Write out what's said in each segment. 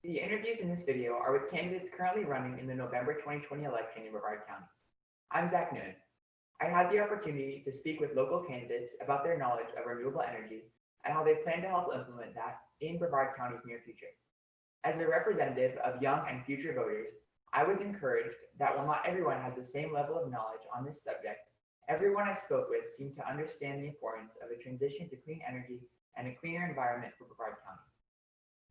The interviews in this video are with candidates currently running in the November 2020 election in Brevard County. I'm Zach Noon. I had the opportunity to speak with local candidates about their knowledge of renewable energy and how they plan to help implement that in Brevard County's near future. As a representative of young and future voters, I was encouraged that while not everyone has the same level of knowledge on this subject, everyone I spoke with seemed to understand the importance of a transition to clean energy and a cleaner environment for Brevard County.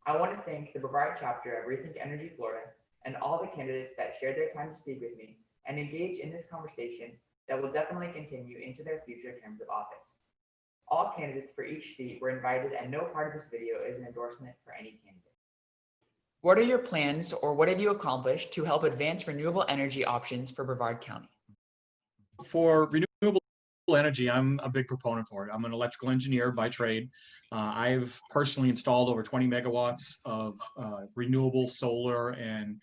I want to thank the Brevard chapter of ReThink Energy Florida and all the candidates that shared their time to speak with me and engage in this conversation that will definitely continue into their future terms of office. All candidates for each seat were invited, and no part of this video is an endorsement for any candidate. What are your plans, or what have you accomplished to help advance renewable energy options for Brevard County? For renewable energy, I'm a big proponent for it. I'm an electrical engineer by trade. I've personally installed over 20 megawatts of renewable solar and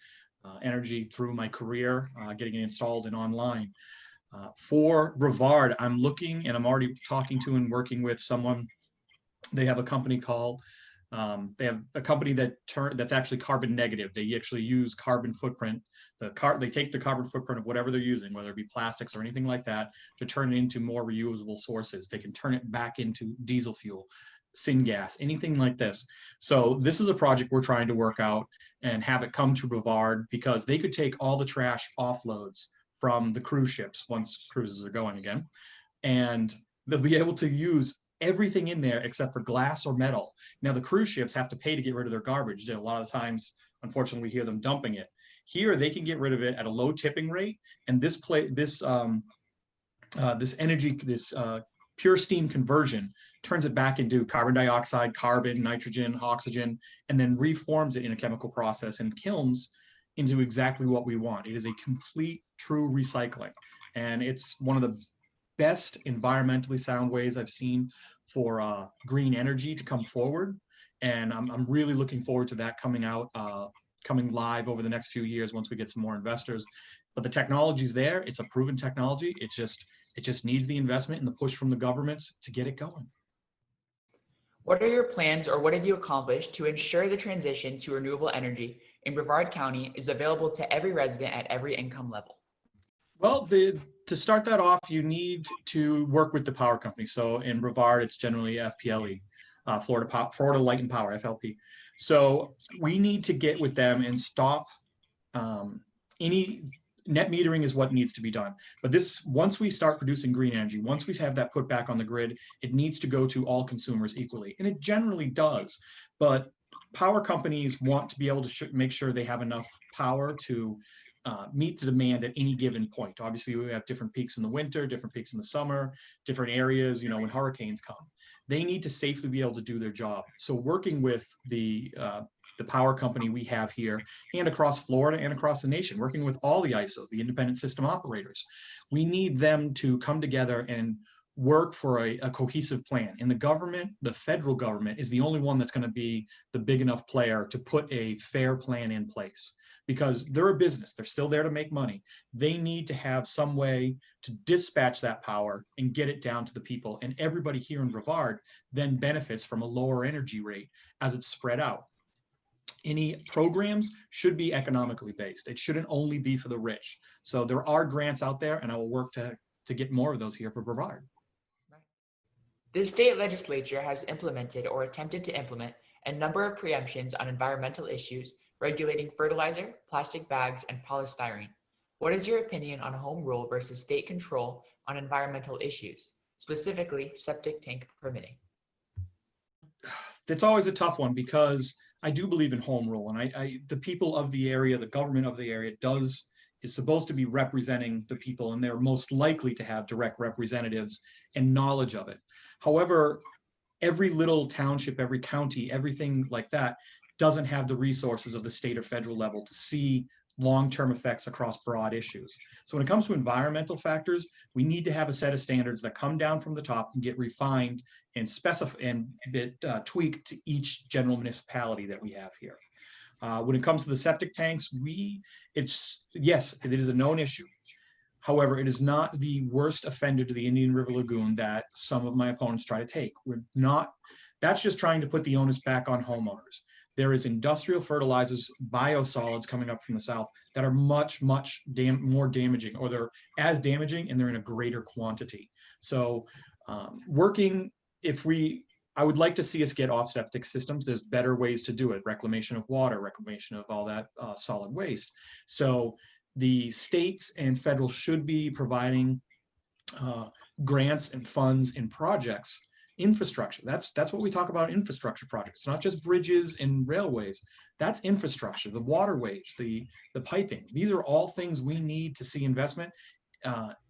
energy through my career, getting it installed and online. For Brevard, I'm looking, and I'm already talking to and working with someone. They have a company called that's actually carbon negative. They actually use carbon footprint. They take the carbon footprint of whatever they're using, whether it be plastics or anything like that, to turn it into more reusable sources. They can turn it back into diesel fuel, syngas, anything like this. So this is a project we're trying to work out and have it come to Brevard, because they could take all the trash offloads from the cruise ships once cruises are going again, and they'll be able to use everything in there except for glass or metal. Now, the cruise ships have to pay to get rid of their garbage. A lot of times, unfortunately, we hear them dumping it. Here, they can get rid of it at a low tipping rate, and this pure steam conversion turns it back into carbon dioxide, carbon, nitrogen, oxygen, and then reforms it in a chemical process and kilns into exactly what we want. It is a complete, true recycling, and it's one of the best environmentally sound ways I've seen for green energy to come forward. And I'm really looking forward to that coming live over the next few years once we get some more investors. But the technology's there. It's a proven technology. It just needs the investment and the push from the governments to get it going. What are your plans, or what have you accomplished to ensure the transition to renewable energy in Brevard County is available to every resident at every income level? Well, to start that off, you need to work with the power company. So in Brevard, it's generally FPLE, Florida Light and Power, FLP. So we need to get with them and stop any net metering is what needs to be done. But once we start producing green energy, once we have that put back on the grid, it needs to go to all consumers equally. And it generally does. But power companies want to be able to make sure they have enough power to meet the demand at any given point. Obviously, we have different peaks in the winter, different peaks in the summer, different areas, when hurricanes come. They need to safely be able to do their job. So working with the power company we have here and across Florida and across the nation, working with all the ISOs, the independent system operators, we need them to come together and work for a cohesive plan. And the government, the federal government, is the only one that's going to be the big enough player to put a fair plan in place, because they're a business. They're still there to make money. They need to have some way to dispatch that power and get it down to the people. And everybody here in Brevard then benefits from a lower energy rate as it's spread out. Any programs should be economically based. It shouldn't only be for the rich. So there are grants out there, and I will work to get more of those here for Brevard. The state legislature has implemented or attempted to implement a number of preemptions on environmental issues regulating fertilizer, plastic bags, and polystyrene. What is your opinion on home rule versus state control on environmental issues, specifically septic tank permitting? It's always a tough one, because I do believe in home rule, and the people of the area, the government of the area is supposed to be representing the people, and they're most likely to have direct representatives and knowledge of it. However, every little township, every county, everything like that doesn't have the resources of the state or federal level to see long-term effects across broad issues. So when it comes to environmental factors, we need to have a set of standards that come down from the top and get refined and tweaked to each general municipality that we have here. When it comes to the septic tanks, yes, it is a known issue. However, it is not the worst offender to the Indian River Lagoon that some of my opponents try to take. That's just trying to put the onus back on homeowners. there is industrial fertilizers, biosolids coming up from the south that are much more damaging, or they're as damaging and they're in a greater quantity. So I would like to see us get off septic systems. There's better ways to do it: reclamation of water, reclamation of all that solid waste. So the states and federal should be providing grants and funds and projects, infrastructure. That's what we talk about, infrastructure projects. It's not just bridges and railways. That's infrastructure, the waterways, the piping. These are all things we need to see investment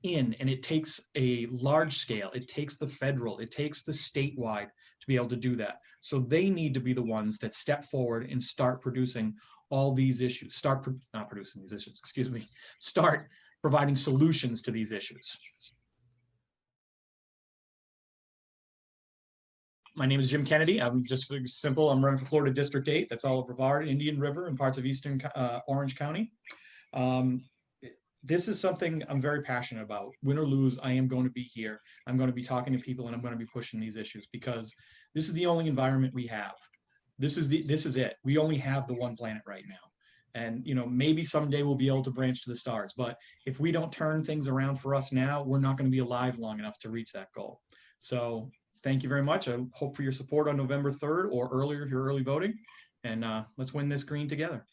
in, and it takes a large scale. It takes the federal, it takes the statewide to be able to do that. So they need to be the ones that step forward and start producing all these issues, start providing solutions to these issues. My name is Jim Kennedy. I'm just simple. I'm running for Florida District 8. That's all of Brevard, Indian River, and parts of eastern Orange County. This is something I'm very passionate about. Win or lose, I am going to be here. I'm going to be talking to people, and I'm going to be pushing these issues, because this is the only environment we have. This is it. We only have the one planet right now. And maybe someday we'll be able to branch to the stars. But if we don't turn things around for us now, we're not going to be alive long enough to reach that goal. So thank you very much. I hope for your support on November 3rd or earlier if you're early voting. And let's win this green together.